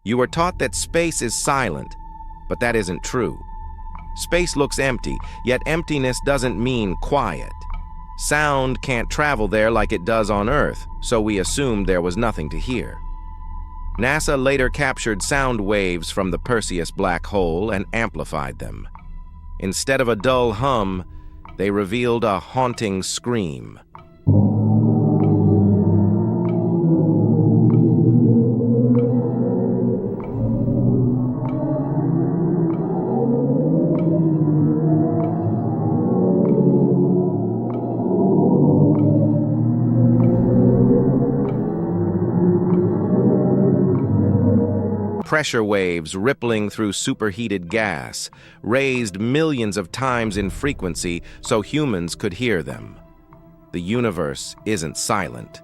You were taught that space is silent, but that isn't true. Space looks empty, yet emptiness doesn't mean quiet. Sound can't travel there like it does on Earth, so we assumed there was nothing to hear. NASA later captured sound waves from the Perseus black hole and amplified them. Instead of a dull hum, they revealed a haunting scream. Pressure waves rippling through superheated gas, raised millions of times in frequency so humans could hear them. The universe isn't silent.